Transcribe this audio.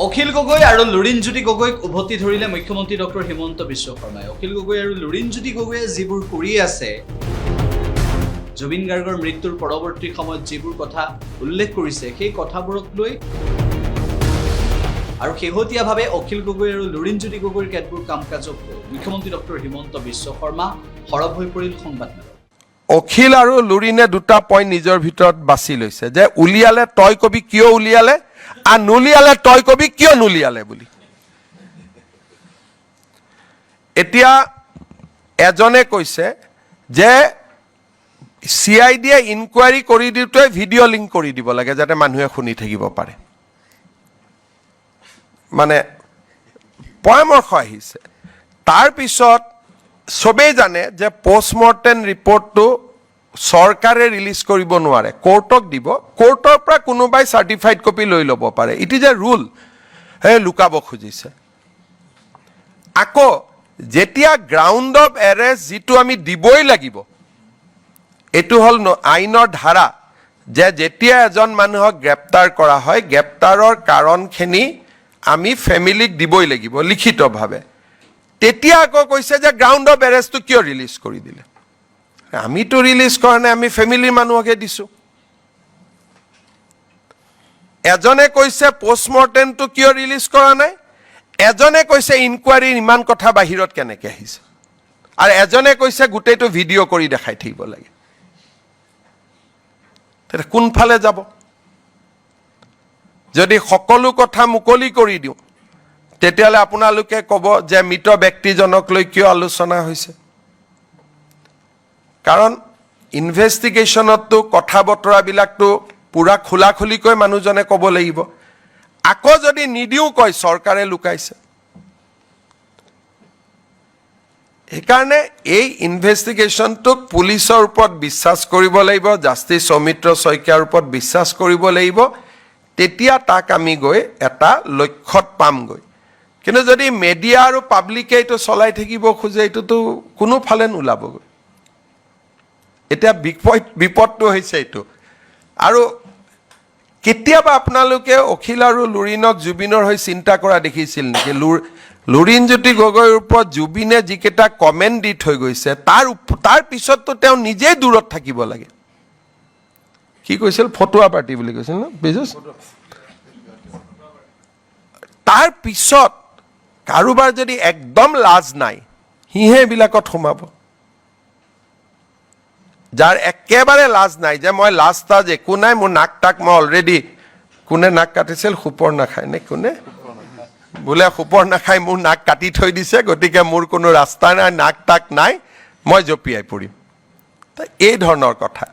অখিল গগৈ আৰু লুৰিণজ্যোতি গগৈক উভতি ধৰিলে মুখ্যমন্ত্ৰী ডক্টৰ হিমন্ত বিশ্ব শৰ্মাই। অখিল গগৈ আৰু লুৰিণজ্যোতি গগৈয়ে যিবোৰ কৰি আছে, জুবিন গাৰ্গৰ মৃত্যুৰ পৰৱৰ্তী সময়ত যিবোৰ কথা উল্লেখ কৰিছে, সেই কথাবোৰক লৈ আৰু শেহতীয়াভাৱে অখিল গগৈ আৰু লুৰিণজ্যোতি গগৈৰ কেতবোৰ কাম কাজক লৈ মুখ্যমন্ত্ৰী ডক্টৰ হিমন্ত বিশ্ব শৰ্মা সৰব হৈ পৰিল সংবাদমেলত। অখিল আৰু লুৰিণে দুটা পইণ্ট নিজৰ ভিতৰত বাছি লৈছে যে উলিয়ালে তই কবি কিয় উলিয়ালে আৰু নুলিয়ালে তই কবি কিয় নুলিয়ালে বুলি। এতিয়া এজনে কৈছে যে CIDয়ে ইনকুৱাৰী কৰি দিওঁতে ভিডিঅ' লিংক কৰি দিব লাগে যাতে মানুহে শুনি থাকিব পাৰে। মানে পৰামৰ্শ আহিছে। তাৰপিছত চবেই জানে যে পষ্টমৰ্টেম ৰিপৰ্টটো চৰকাৰে ৰিলিজ কৰিব নোৱাৰে, কোৰ্টক দিব, কোৰ্টৰ পৰা কোনোবাই চাৰ্টিফাইড কপি লৈ ল'ব পাৰে। It is a rule. সেই লুকাব খুজিছে। আকৌ যেতিয়া গ্ৰাউণ্ড অফ এৰেষ্ট যিটো আমি দিবই লাগিব, এইটো হ'ল আইনৰ ধাৰা যে যেতিয়া এজন মানুহক গ্ৰেপ্তাৰ কৰা হয়, গ্ৰেপ্তাৰৰ কাৰণখিনি আমি ফেমিলিক দিবই লাগিব লিখিতভাৱে। তেতিয়া আকৌ কৈছে যে গ্ৰাউণ্ড অফ এৰেষ্টটো কিয় ৰিলিজ কৰি দিলে। আমিতো ৰিলিজ কৰা নাই, আমি ফেমিলিৰ মানুহকে দিছোঁ। এজনে কৈছে পষ্টমৰ্টেমটো কিয় ৰিলিজ কৰা নাই, এজনে কৈছে ইনকুৱাৰীৰ ইমান কথা বাহিৰত কেনেকৈ আহিছে, আৰু এজনে কৈছে গোটেইটো ভিডিঅ' কৰি দেখাই থাকিব লাগে। তেতিয়া কোনফালে যাব? যদি সকলো কথা মুকলি কৰি দিওঁ তেতিয়াহ'লে আপোনালোকে ক'ব যে মৃত ব্যক্তিজনক লৈ কিয় আলোচনা হৈছে। কাৰণ ইনভেষ্টিগেশ্যনততো কথা বতৰাবিলাকতো পূৰা খোলা খুলিকৈ মানুহজনে ক'ব লাগিব। আকৌ যদি নিদিওঁ কয় চৰকাৰে লুকাইছে। সেইকাৰণে এই ইনভেষ্টিগেশ্যনটোক পুলিচৰ ওপৰত বিশ্বাস কৰিব লাগিব, জাষ্টিছ সৌমিত্ৰ শইকীয়াৰ ওপৰত বিশ্বাস কৰিব লাগিব। তেতিয়া তাক আমি গৈ এটা লক্ষ্যত পামগৈ। কিন্তু যদি মেডিয়া আৰু পাব্লিকে এইটো চলাই থাকিব খোজে, এইটোতো কোনোফালে নোলাবগৈ। এতিয়া বিপদটো হৈছে এইটো। আৰু কেতিয়াবা আপোনালোকে অখিল আৰু লুৰিণক জুবিনৰ হৈ চিন্তা কৰা দেখিছিল নেকি? লুৰিণজ্যোতি গগৈৰ ওপৰত জুবিনে যিকেইটা কমেণ্ট দি থৈ গৈছে, তাৰ পিছততো তেওঁ নিজেই দূৰত থাকিব লাগে। কি কৈছিল? ফটুৱা পাৰ্টি বুলি কৈছিল ন বিজুছ? তাৰ পিছত কাৰোবাৰ যদি একদম লাজ নাই, সিহে এইবিলাকত সোমাব। যাৰ একেবাৰে লাজ নাই যে মই লাজ তাজ একো নাই, মোৰ নাক টাক মই অলৰেডি, কোনে নাক কাটিছিল? সুপৰ নাখায় নে কোনে? বোলে সুপৰ নাখায়, মোৰ নাক কাটি থৈ দিছে, গতিকে মোৰ কোনো ৰাস্তা নাই, নাক টাক নাই, মই জঁপিয়াই পৰিম। এই ধৰণৰ কথা।